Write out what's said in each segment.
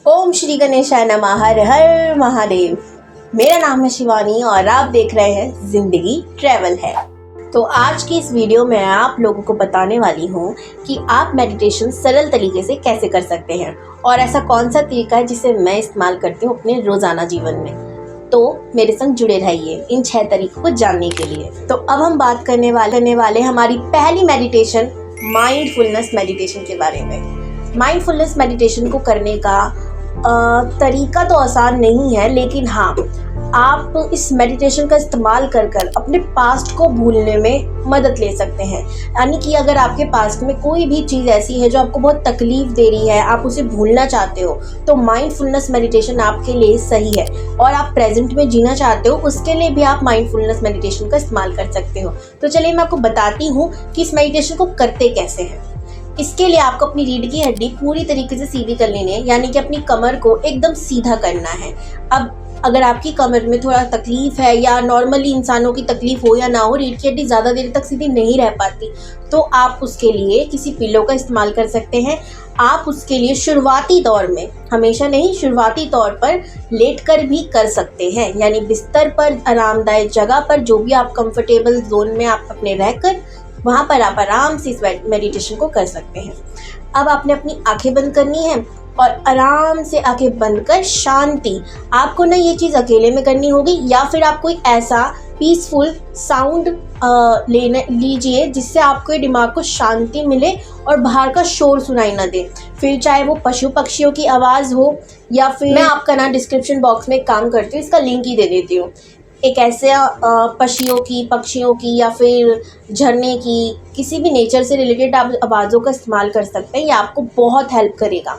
ओम श्री गणेशाय नमः। हर हर महादेव। मेरा नाम है शिवानी और आप देख रहे हैं जिंदगी ट्रैवल है। तो आज की इस वीडियो में आप लोगों को बताने वाली हूँ कि आप मेडिटेशन सरल तरीके से कैसे कर सकते हैं और ऐसा कौन सा तरीका है जिसे मैं इस्तेमाल करती हूँ अपने रोजाना जीवन में। तो मेरे संग जुड़े रहिए इन 6 तरीकों को जानने के लिए। तो अब हम बात करने वाले हमारी पहली मेडिटेशन माइंडफुलनेस मेडिटेशन के बारे में। माइंडफुलनेस मेडिटेशन को करने का तरीका तो आसान नहीं है, लेकिन हाँ, आप इस मेडिटेशन का इस्तेमाल कर अपने पास्ट को भूलने में मदद ले सकते हैं। यानी कि अगर आपके पास्ट में कोई भी चीज़ ऐसी है जो आपको बहुत तकलीफ दे रही है, आप उसे भूलना चाहते हो, तो माइंडफुलनेस मेडिटेशन आपके लिए सही है। और आप प्रेजेंट में जीना चाहते हो, उसके लिए भी आप माइंडफुलनेस मेडिटेशन का इस्तेमाल कर सकते हो। तो चलिए मैं आपको बताती हूँ कि इस मेडिटेशन को करते कैसे हैं। इसके लिए आपको अपनी रीढ़ की हड्डी पूरी तरीके से सीधी कर लेनी है, यानी कि अपनी कमर को एकदम सीधा करना है। अब अगर आपकी कमर में थोड़ा तकलीफ है या नॉर्मली इंसानों की तकलीफ हो या ना हो, रीढ़ की हड्डी ज़्यादा देर तक सीधी नहीं रह पाती, तो आप उसके लिए किसी पिलो का इस्तेमाल कर सकते हैं। आप उसके लिए शुरुआती दौर में, हमेशा नहीं, शुरुआती तौर पर लेटकर भी कर सकते हैं, यानी बिस्तर पर आरामदायक जगह पर, जो भी आप कंफर्टेबल जोन में आप अपने रहकर वहाँ पर आप आराम से इस मेडिटेशन को कर सकते हैं। अब आपने अपनी आंखें बंद करनी है और आराम से आंखें बंद कर शांति, आपको ना ये चीज़ अकेले में करनी होगी या फिर आप कोई ऐसा पीसफुल साउंड लीजिए जिससे आपके दिमाग को शांति मिले और बाहर का शोर सुनाई ना दे। फिर चाहे वो पशु पक्षियों की आवाज़ हो या फिर मैं आपका ना डिस्क्रिप्शन बॉक्स में एक काम करती हूँ, इसका लिंक ही दे देती हूँ। एक ऐसे पक्षियों की या फिर झरने की, किसी भी नेचर से रिलेटेड आप आवाज़ों का इस्तेमाल कर सकते हैं। ये आपको बहुत हेल्प करेगा,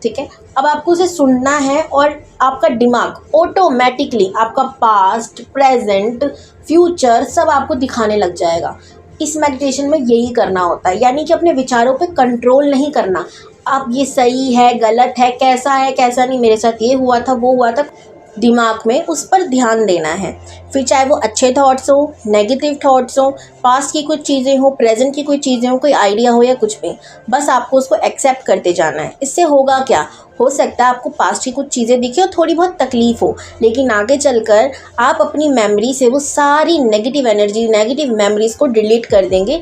ठीक है। अब आपको उसे सुनना है और आपका दिमाग ऑटोमेटिकली आपका पास्ट, प्रेजेंट, फ्यूचर सब आपको दिखाने लग जाएगा। इस मेडिटेशन में यही करना होता है, यानी कि अपने विचारों पे कंट्रोल नहीं करना। आप ये सही है, गलत है, कैसा है, कैसा नहीं, मेरे साथ ये हुआ था, वो हुआ था, दिमाग में उस पर ध्यान देना है। फिर चाहे वो अच्छे थॉट्स हो, नेगेटिव थॉट्स हो, पास्ट की कुछ चीज़ें हो, प्रेजेंट की कोई चीज़ें हो, कोई आइडिया हो या कुछ भी, बस आपको उसको एक्सेप्ट करते जाना है। इससे होगा क्या, हो सकता है आपको पास्ट की कुछ चीज़ें दिखे और थोड़ी बहुत तकलीफ हो, लेकिन आगे चलकर आप अपनी मेमोरी से वो सारी नेगेटिव एनर्जी, नेगेटिव मेमोरीज़ को डिलीट कर देंगे।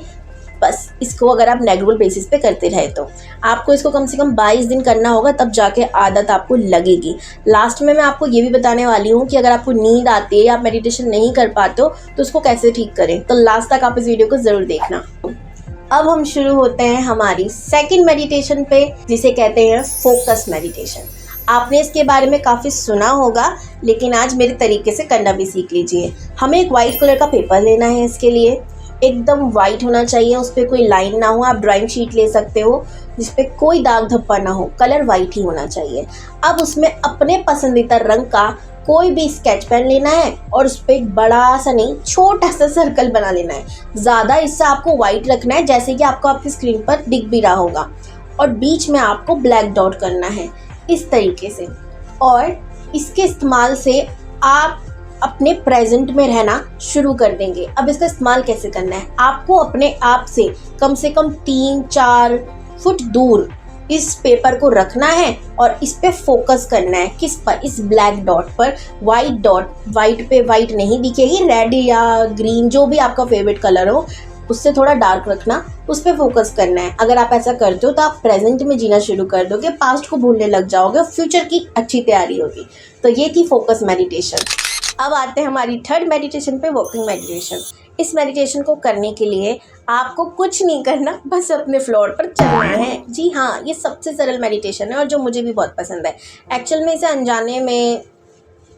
बस इसको अगर आप रेगुलर बेसिस पे करते रहे तो आपको इसको कम से कम 22 दिन करना होगा, तब जाके आदत आपको लगेगी। लास्ट में मैं आपको ये भी बताने वाली हूँ कि अगर आपको नींद आती है या आप मेडिटेशन नहीं कर पाते हो तो उसको कैसे ठीक करें, तो लास्ट तक आप इस वीडियो को ज़रूर देखना। अब हम शुरू होते हैं हमारी सेकंड मेडिटेशन पे, जिसे कहते हैं फोकस मेडिटेशन। आपने इसके बारे में काफ़ी सुना होगा, लेकिन आज मेरे तरीके से करना भी सीख लीजिए। हमें एक वाइट कलर का पेपर लेना है। इसके लिए एकदम वाइट होना चाहिए, उस पर कोई लाइन ना हो। आप ड्राइंग शीट ले सकते हो जिस पे कोई दाग धब्बा ना हो, कलर वाइट ही होना चाहिए। अब उसमें अपने पसंदीदा रंग का कोई भी स्केच पेन लेना है और उस पर एक बड़ा सा नहीं, छोटा सा सर्कल बना लेना है। ज़्यादा हिस्सा आपको वाइट रखना है, जैसे कि आपको आपकी स्क्रीन पर दिख भी रहा होगा, और बीच में आपको ब्लैक डॉट करना है इस तरीके से। और इसके इस्तेमाल से आप अपने प्रेजेंट में रहना शुरू कर देंगे। अब इसका इस्तेमाल कैसे करना है, आपको अपने आप से कम 3-4 फुट दूर इस पेपर को रखना है और इस पे फोकस करना है। किस पर, इस ब्लैक डॉट पर। वाइट डॉट, वाइट पे वाइट नहीं दिखेगी, रेड या ग्रीन जो भी आपका फेवरेट कलर हो, उससे थोड़ा डार्क रखना, उस पर फोकस करना है। अगर आप ऐसा करते हो तो आप प्रेजेंट में जीना शुरू कर दोगे, पास्ट को भूलने लग जाओगे, फ्यूचर की अच्छी तैयारी होगी। तो ये थी फोकस मेडिटेशन। अब आते हैं हमारी थर्ड मेडिटेशन पे, वॉकिंग मेडिटेशन। इस मेडिटेशन को करने के लिए आपको कुछ नहीं करना, बस अपने फ्लोर पर चलना है। जी हाँ, ये सबसे सरल मेडिटेशन है और जो मुझे भी बहुत पसंद है। एक्चुअल में इसे अनजाने में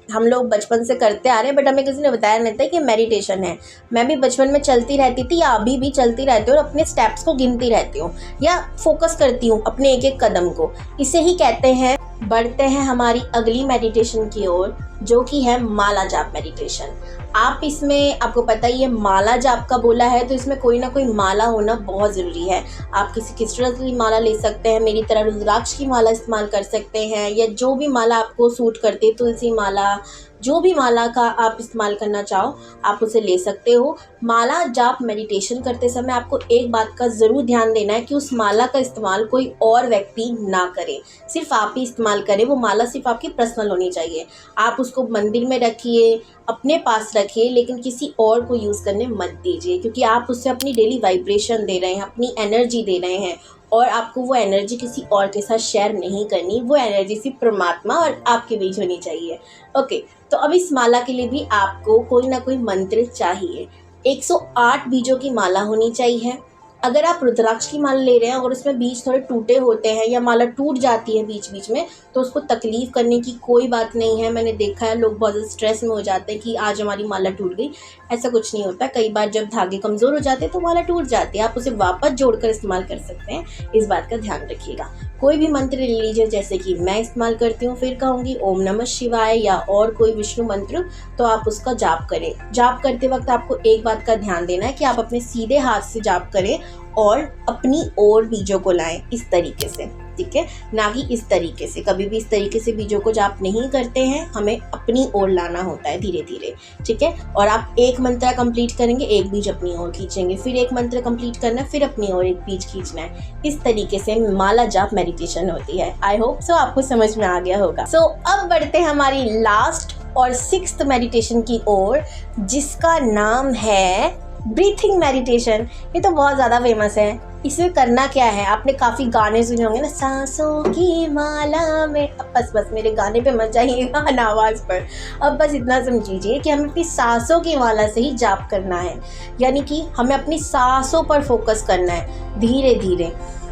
हम लोग बचपन से करते आ रहे हैं, बट हमें किसी ने बताया नहीं था कि मेडिटेशन है। मैं भी बचपन में चलती रहती थी, या अभी भी चलती रहती हूँ और अपने स्टेप्स को गिनती रहती हूँ या फोकस करती हूँ अपने एक एक कदम को। इसे ही कहते हैं। बढ़ते हैं हमारी अगली मेडिटेशन की ओर, जो कि है माला जाप मेडिटेशन। आप इसमें, आपको पता ही है माला जाप का बोला है तो इसमें कोई ना कोई माला होना बहुत ज़रूरी है। आप किसी क्रिस्टल की माला ले सकते हैं, मेरी तरह रुद्राक्ष की माला इस्तेमाल कर सकते हैं, या जो भी माला आपको सूट करती है, तुलसी माला, जो भी माला का आप इस्तेमाल करना चाहो आप उसे ले सकते हो। माला जाप मेडिटेशन करते समय आपको एक बात का ज़रूर ध्यान देना है कि उस माला का इस्तेमाल कोई और व्यक्ति ना करे, सिर्फ आप ही इस्तेमाल करें। वो माला सिर्फ आपकी पर्सनल होनी चाहिए। आप उसको मंदिर में रखिए, अपने पास रखिए, लेकिन किसी और को यूज़ करने मत दीजिए, क्योंकि आप उससे अपनी डेली वाइब्रेशन दे रहे हैं, अपनी एनर्जी दे रहे हैं, और आपको वो एनर्जी किसी और के साथ शेयर नहीं करनी। वो एनर्जी सिर्फ परमात्मा और आपके बीच होनी चाहिए। ओके, तो अब इस माला के लिए भी आपको कोई ना कोई मंत्र चाहिए। 108 बीजों की माला होनी चाहिए। अगर आप रुद्राक्ष की माला ले रहे हैं और उसमें बीज थोड़े टूटे होते हैं या माला टूट जाती है बीच बीच में, तो उसको तकलीफ़ करने की कोई बात नहीं है। मैंने देखा है लोग बहुत ज़्यादा स्ट्रेस में हो जाते हैं कि आज हमारी माला टूट गई। ऐसा कुछ नहीं होता। कई बार जब धागे कमज़ोर हो जाते हैं तो माला टूट जाती है, आप उसे वापस जोड़कर इस्तेमाल कर सकते हैं। इस बात का ध्यान रखिएगा। कोई भी मंत्र ले लीजिए, जैसे कि मैं इस्तेमाल करती हूँ, फिर कहूँगी ओम नमः शिवाय या और कोई विष्णु मंत्र, तो आप उसका जाप करें। जाप करते वक्त आपको एक बात का ध्यान देना है कि आप अपने सीधे हाथ से जाप करें और अपनी ओर बीजों को लाएं, इस तरीके से, ठीक है, ना कि इस तरीके से। कभी भी इस तरीके से बीजों को जाप नहीं करते हैं, हमें अपनी ओर लाना होता है धीरे धीरे, ठीक है। और आप एक मंत्र कंप्लीट करेंगे, एक बीज अपनी ओर खींचेंगे, फिर एक मंत्र कंप्लीट करना है, फिर अपनी ओर एक बीज खींचना है। इस तरीके से माला जाप मेडिटेशन होती है। आई होप सो आपको समझ में आ गया होगा। सो अब बढ़ते हैं हमारी लास्ट और 6th मेडिटेशन की ओर, जिसका नाम है ब्रीथिंग मेडिटेशन। ये तो बहुत ज़्यादा फेमस है। इसमें करना क्या है, आपने काफ़ी गाने सुने होंगे ना, सांसों की माला में। अब बस मेरे गाने पे मत जाइएगा ना, आवाज़ पर। अब बस इतना समझिए कि हमें अपनी सांसों की माला से ही जाप करना है, यानी कि हमें अपनी सांसों पर फोकस करना है। धीरे धीरे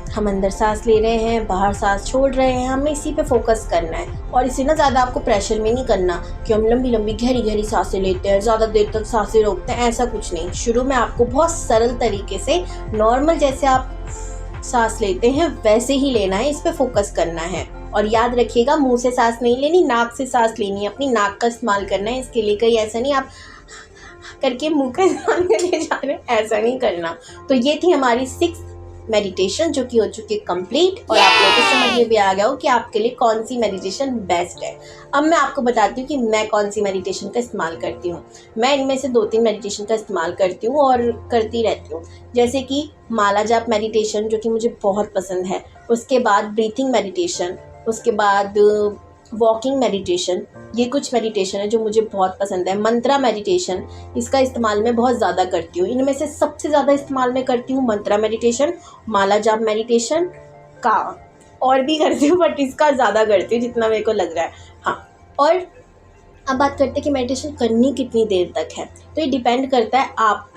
हम अंदर सांस ले रहे हैं, बाहर सांस छोड़ रहे हैं, हमें इसी पे फोकस करना है। और इसे ना ज़्यादा आपको प्रेशर में नहीं करना कि हम लंबी लंबी गहरी गहरी सांसें लेते हैं, ज़्यादा देर तक सांसें रोकते हैं, ऐसा कुछ नहीं। शुरू में आपको बहुत सरल तरीके से, नॉर्मल जैसे आप सांस लेते हैं वैसे ही लेना है, इस पे फोकस करना है। और याद रखिएगा, मुंह से सांस नहीं लेनी, नाक से सांस लेनी है। अपनी नाक का इस्तेमाल करना है इसके लिए। कहीं ऐसा नहीं आप करके मुंह का इस्तेमाल करके जा रहे हैं, ऐसा नहीं करना। तो ये थी हमारी 6th मेडिटेशन, जो कि हो चुकी है कंप्लीट, और आप लोगों को समझ में भी आ गया हो कि आपके लिए कौन सी मेडिटेशन बेस्ट है। अब मैं आपको बताती हूँ कि मैं कौन सी मेडिटेशन का इस्तेमाल करती हूँ। मैं इनमें से 2-3 मेडिटेशन का इस्तेमाल करती हूँ और करती रहती हूँ, जैसे कि माला जाप मेडिटेशन, जो कि मुझे बहुत पसंद है। उसके बाद ब्रीथिंग मेडिटेशन, उसके बाद वॉकिंग मेडिटेशन। ये कुछ मेडिटेशन है जो मुझे बहुत पसंद है। मंत्रा मेडिटेशन, इसका इस्तेमाल मैं बहुत ज़्यादा करती हूँ। इनमें से सबसे ज़्यादा इस्तेमाल मैं करती हूँ मंत्रा मेडिटेशन, माला जाप मेडिटेशन का, और भी करती हूँ बट इसका ज़्यादा करती हूँ जितना मेरे को लग रहा है। हाँ, और अब बात करते हैं कि मेडिटेशन करनी कितनी देर तक है। तो ये डिपेंड करता है आप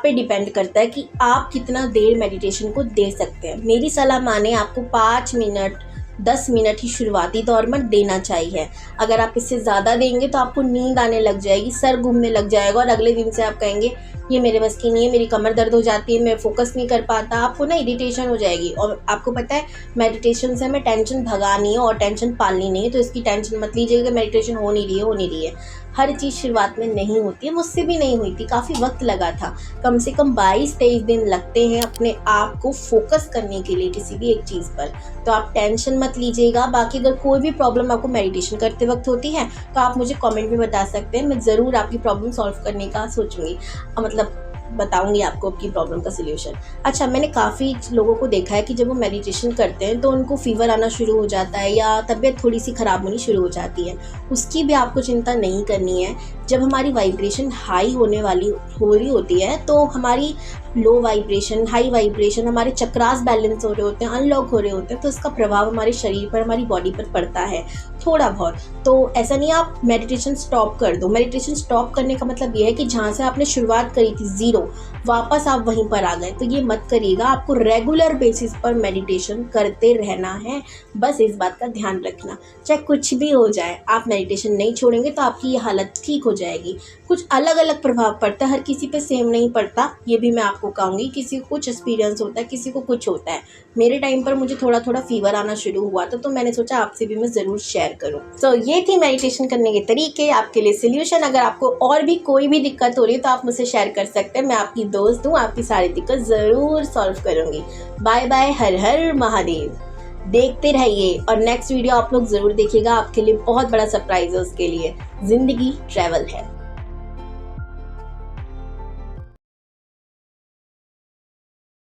पे डिपेंड करता है कि आप कितना देर मेडिटेशन को दे सकते हैं। मेरी सलाह माने आपको 5 मिनट 10 मिनट ही शुरुआती दौर में देना चाहिए। अगर आप इससे ज़्यादा देंगे तो आपको नींद आने लग जाएगी, सर घूमने लग जाएगा, और अगले दिन से आप कहेंगे ये मेरे बस की नहीं है, मेरी कमर दर्द हो जाती है, मैं फोकस नहीं कर पाता, आपको ना इरिटेशन हो जाएगी। और आपको पता है मेडिटेशन से हमें टेंशन भगानी है और टेंशन पालनी नहीं है, तो इसकी टेंशन मत लीजिएगा। मेडिटेशन हो नहीं रही है। हर चीज़ शुरुआत में नहीं होती है, मुझसे भी नहीं हुई थी, काफ़ी वक्त लगा था। कम से कम 22-23 दिन लगते हैं अपने आप को फोकस करने के लिए किसी भी एक चीज़ पर। तो आप टेंशन मत लीजिएगा। बाकी अगर कोई भी प्रॉब्लम आपको मेडिटेशन करते वक्त होती है तो आप मुझे कमेंट में बता सकते हैं, मैं ज़रूर आपकी प्रॉब्लम सॉल्व करने का सोचूंगी, मतलब बताऊंगी आपको आपकी प्रॉब्लम का सलूशन। अच्छा, मैंने काफ़ी लोगों को देखा है कि जब वो मेडिटेशन करते हैं तो उनको फीवर आना शुरू हो जाता है या तबीयत थोड़ी सी ख़राब होनी शुरू हो जाती है। उसकी भी आपको चिंता नहीं करनी है। जब हमारी वाइब्रेशन हाई हो रही होती है तो हमारी लो वाइब्रेशन, हाई वाइब्रेशन, हमारे चक्रास बैलेंस हो रहे होते हैं, अनलॉक हो रहे होते हैं, तो इसका प्रभाव हमारे शरीर पर, हमारी बॉडी पर पड़ता है थोड़ा बहुत। तो ऐसा नहीं आप मेडिटेशन स्टॉप कर दो। मेडिटेशन स्टॉप करने का मतलब ये है कि जहाँ से आपने शुरुआत करी थी 0, वापस आप वहीं पर आ गए, तो ये मत करिएगा। आपको रेगुलर बेसिस पर मेडिटेशन करते रहना है, बस इस बात का ध्यान रखना। चाहे कुछ भी हो जाए, आप मेडिटेशन नहीं छोड़ेंगे तो आपकी ये हालत ठीक हो जाएगी। कुछ अलग अलग प्रभाव पड़ता है, हर किसी पे सेम नहीं पड़ता, ये भी मैं आपको आपको कहूँगी, किसी को कुछ एक्सपीरियंस होता है, किसी को कुछ होता है। मेरे टाइम पर मुझे थोड़ा थोड़ा फीवर आना शुरू हुआ था, तो मैंने सोचा आपसे भी मैं ज़रूर शेयर करूँ। तो ये थी मेडिटेशन करने के तरीके, आपके लिए सोल्यूशन। अगर आपको और भी कोई भी दिक्कत हो रही है तो आप मुझसे शेयर कर सकते हैं। मैं आपकी दोस्त हूँ, आपकी सारी दिक्कत ज़रूर सॉल्व करूँगी। बाय बाय, हर हर महादेव। देखते रहिए और नेक्स्ट वीडियो आप लोग ज़रूर देखिएगा, आपके लिए बहुत बड़ा सरप्राइज है उसके लिए। ज़िंदगी ट्रैवल है।